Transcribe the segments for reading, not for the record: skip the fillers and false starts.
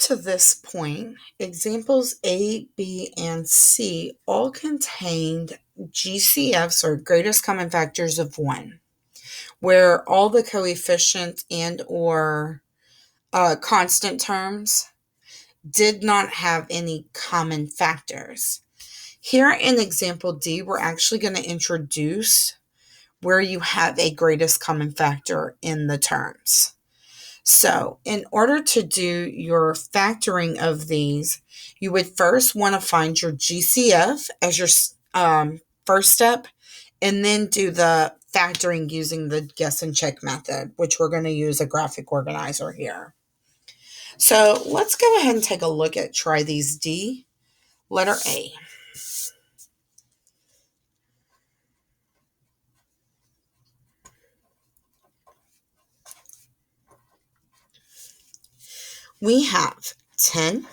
to this point, examples A, B, and C all contained GCFs, or greatest common factors of 1, where all the coefficient and or constant terms did not have any common factors. Here in example D, we're actually going to introduce where you have a greatest common factor in the terms. So in order to do your factoring of these, you would first want to find your GCF as your first step, and then do the factoring using the guess and check method, which we're going to use a graphic organizer here. So let's go ahead and take a look at try these D. Letter A. We have 10x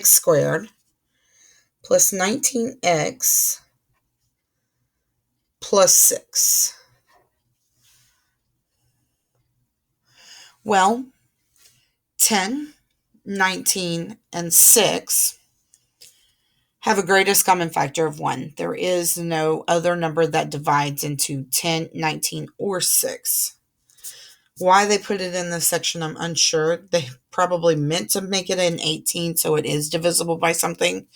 squared plus 19x plus 6. Well, 10, 19, and 6 have a greatest common factor of 1. There is no other number that divides into 10, 19, or 6. Why they put it in this section, I'm unsure. They probably meant to make it an 18, so it is divisible by something,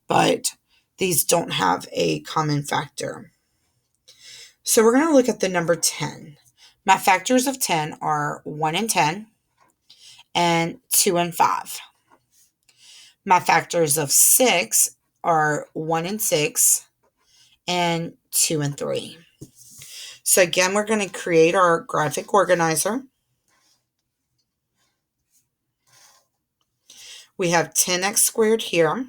but these don't have a common factor. So we're going to look at the number 10. My factors of 10 are 1 and 10, and 2 and 5. My factors of 6 are 1 and 6, and 2 and 3. So again, we're going to create our graphic organizer. We have 10x squared here.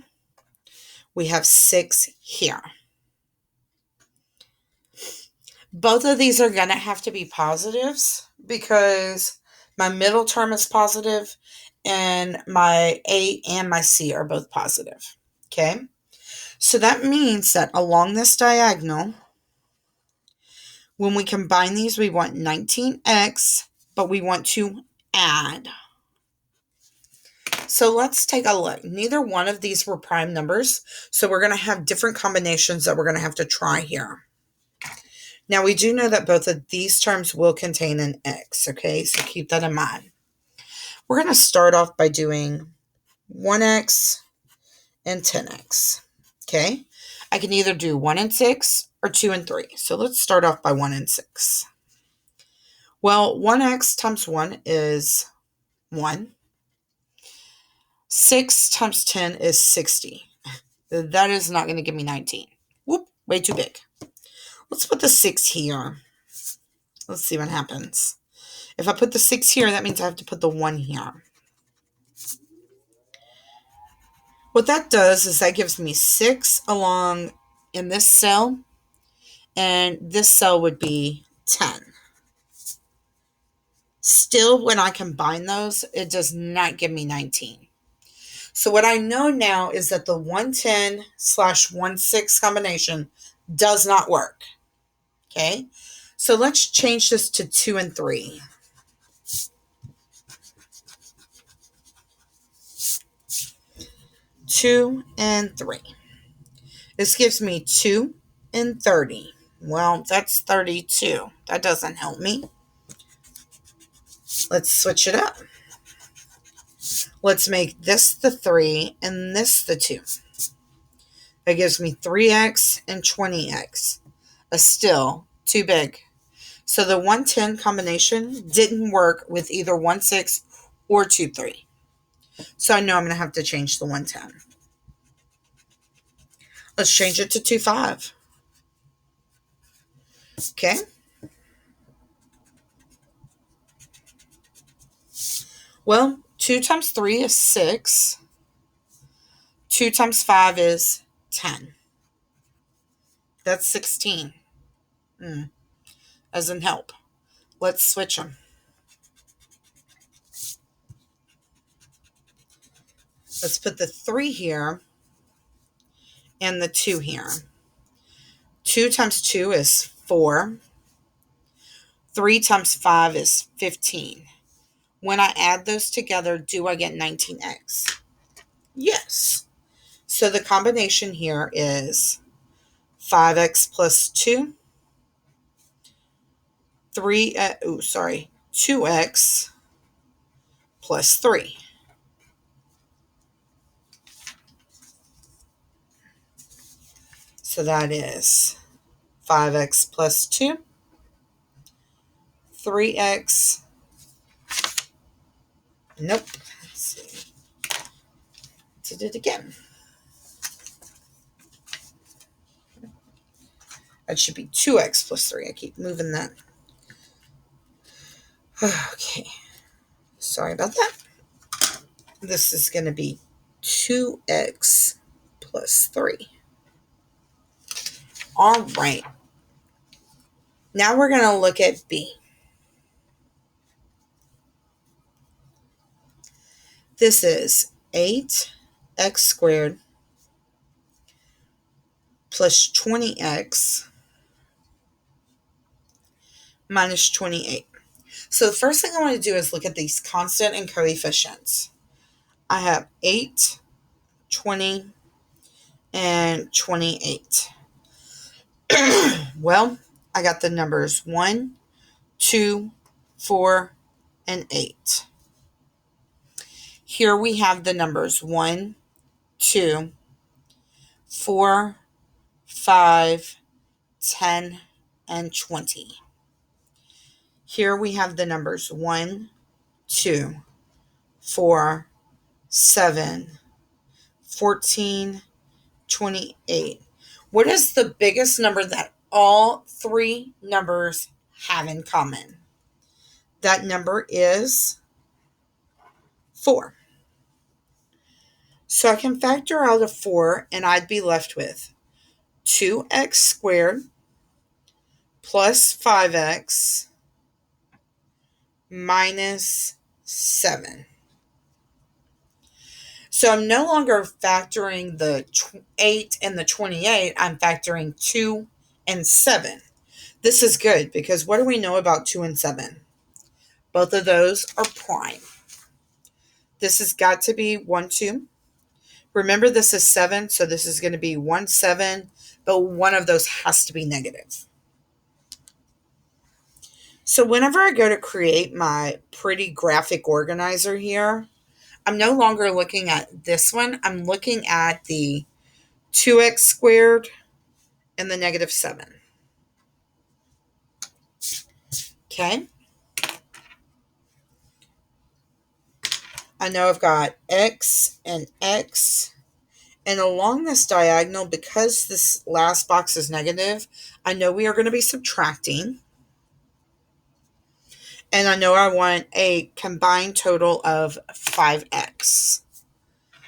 We have 6 here. Both of these are going to have to be positives because my middle term is positive and my A and my C are both positive. Okay? So that means that along this diagonal, when we combine these, we want 19x, but we want to add. So let's take a look. Neither one of these were prime numbers, so we're going to have different combinations that we're going to have to try here. Now, we do know that both of these terms will contain an x, okay? So keep that in mind. We're going to start off by doing 1x and 10x, okay? I can either do 1 and 6 or 2 and 3. So let's start off by 1 and 6. Well, 1x times 1 is 1. 6 times 10 is 60. That is not going to give me 19. Whoop, way too big. Let's put the 6 here. Let's see what happens. If I put the 6 here, that means I have to put the 1 here. What that does is that gives me 6 along in this cell, and this cell would be 10. Still, when I combine those, it does not give me 19. So what I know now is that the 110/16 combination does not work. Okay, so let's change this to 2 and 3. Two and 3. This gives me 2 and 30. Well, that's 32. That doesn't help me. Let's switch it up. Let's make this the 3 and this the 2. That gives me 3x and 20x. Still too big. So the 110 combination didn't work with either 1/6 or 2/3. So I know I'm going to have to change the 110. Let's change it to 2/5. Okay. Well, 2 times 3 is 6. 2 times 5 is 10. That's 16. Doesn't help. Let's switch them. Let's put the 3 here and the 2 here. 2 times 2 is 4. 3 times 5 is 15. When I add those together, do I get 19x? Yes. So the combination here is 5x plus 2, 2x plus 3. So that is 5x plus 2, 3x. Nope. Let's see. Did it again. That should be 2x plus 3. I keep moving that. Okay. Sorry about that. This is going to be 2x plus 3. All right. Now we're going to look at B. This is 8x squared plus 20x minus 28. So the first thing I want to do is look at these constant and coefficients. I have 8, 20, and 28. Well, I got the numbers 1, 2, 4, and 8. Here we have the numbers 1, 2, 4, 5, 10, and 20. Here we have the numbers 1, 2, 4, 7, 14, 28. What is the biggest number that all three numbers have in common? That number is 4. So I can factor out a 4 and I'd be left with 2x squared plus 5x minus 7. So I'm no longer factoring the 8 and the 28. I'm factoring 2 and 7. This is good because what do we know about 2 and 7? Both of those are prime. This has got to be 1, 2. Remember, this is 7, so this is going to be 1, 7, but one of those has to be negative. So whenever I go to create my pretty graphic organizer here, I'm no longer looking at this one. I'm looking at the 2x squared and the negative 7. Okay. I know I've got x and x. And along this diagonal, because this last box is negative, I know we are going to be subtracting. And I know I want a combined total of 5x.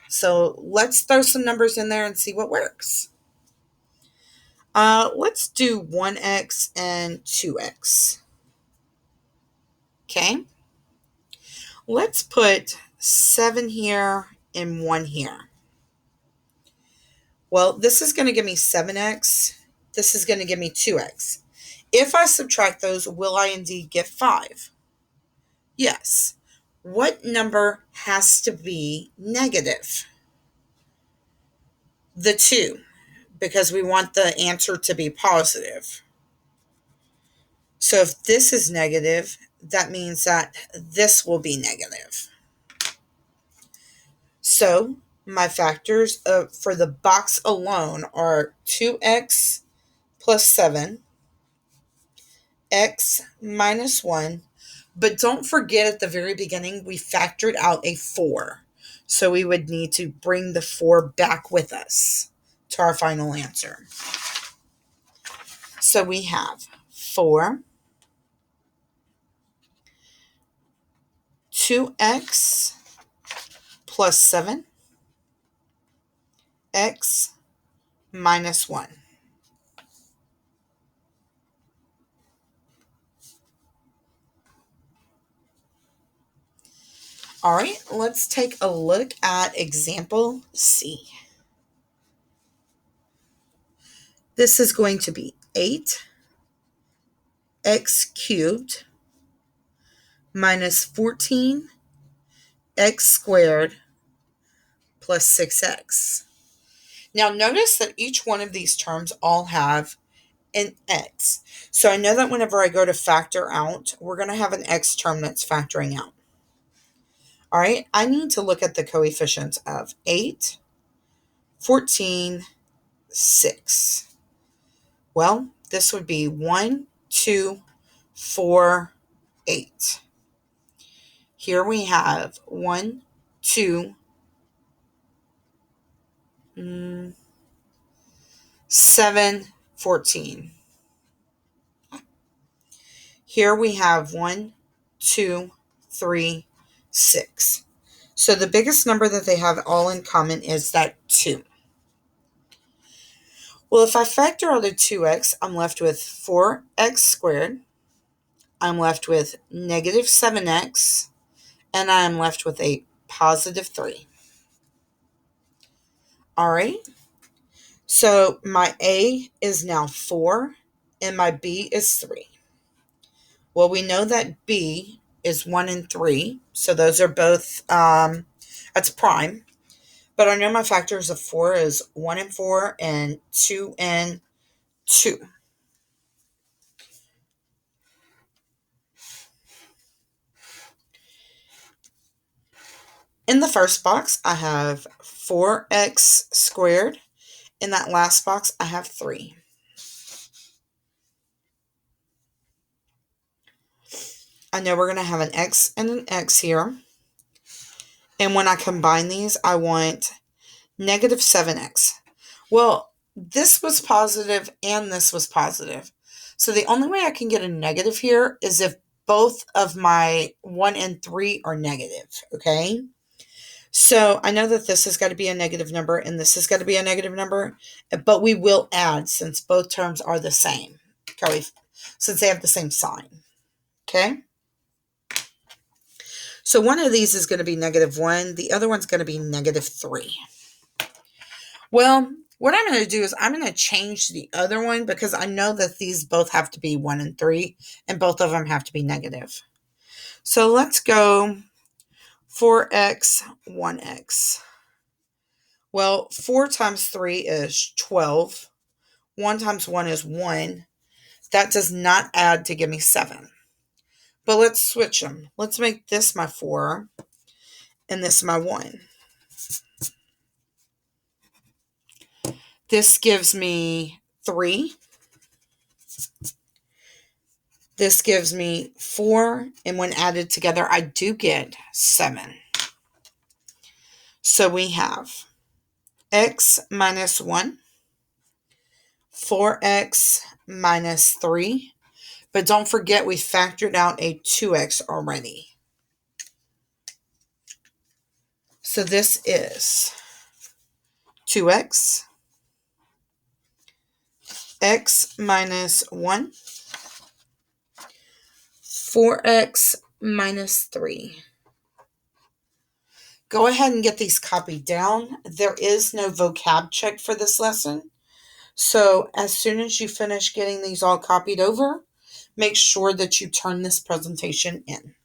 So let's throw some numbers in there and see what works. Let's do 1x and 2x. Okay. Let's put 7 here and 1 here. Well, this is going to give me 7x. This is going to give me 2x. If I subtract those, will I indeed get 5? Yes. What number has to be negative? The 2, because we want the answer to be positive. So if this is negative, that means that this will be negative. So my factors for the box alone are 2x plus 7, x minus 1. But don't forget at the very beginning, we factored out a 4. So we would need to bring the 4 back with us to our final answer. So we have 4, 2x plus 7, x minus 1. All right, let's take a look at example C. This is going to be 8x cubed minus 14x squared plus 6x. Now notice that each one of these terms all have an x. So I know that whenever I go to factor out, we're going to have an x term that's factoring out. All right, I need to look at the coefficients of 8, 14, 6. Well, this would be 1, 2, 4, 8. Here we have 1, 2, 7, 14. Here we have 1, 2, 3, 6. So the biggest number that they have all in common is that 2. Well, if I factor out a 2x, I'm left with 4x squared. I'm left with negative 7x. And I'm left with a positive 3. All right. So my A is now 4 and my B is 3. Well, we know that B is 1 and 3. So those are both, that's prime. But I know my factors of 4 is 1 and 4 and 2 and 2. In the first box, I have 4x squared. In that last box, I have 3. I know we're going to have an x and an x here. And when I combine these, I want negative 7x. Well, this was positive and this was positive. So the only way I can get a negative here is if both of my 1 and 3 are negative, okay? So I know that this has got to be a negative number and this has got to be a negative number, but we will add since both terms are the same, okay? Since they have the same sign, okay? So one of these is going to be negative 1. The other one's going to be negative 3. Well, what I'm going to do is I'm going to change the other one because I know that these both have to be 1 and 3, and both of them have to be negative. So let's go 4x, 1x. Well, 4 times 3 is 12. 1 times 1 is 1. That does not add to give me 7. But let's switch them. Let's make this my 4 and this my 1. This gives me 3. This gives me 4. And when added together, I do get 7. So we have x minus 1, 4x minus 3. But don't forget we factored out a 2x already. So this is 2x, x minus 1, 4x minus 3. Go ahead and get these copied down. There is no vocab check for this lesson. So as soon as you finish getting these all copied over, make sure that you turn this presentation in.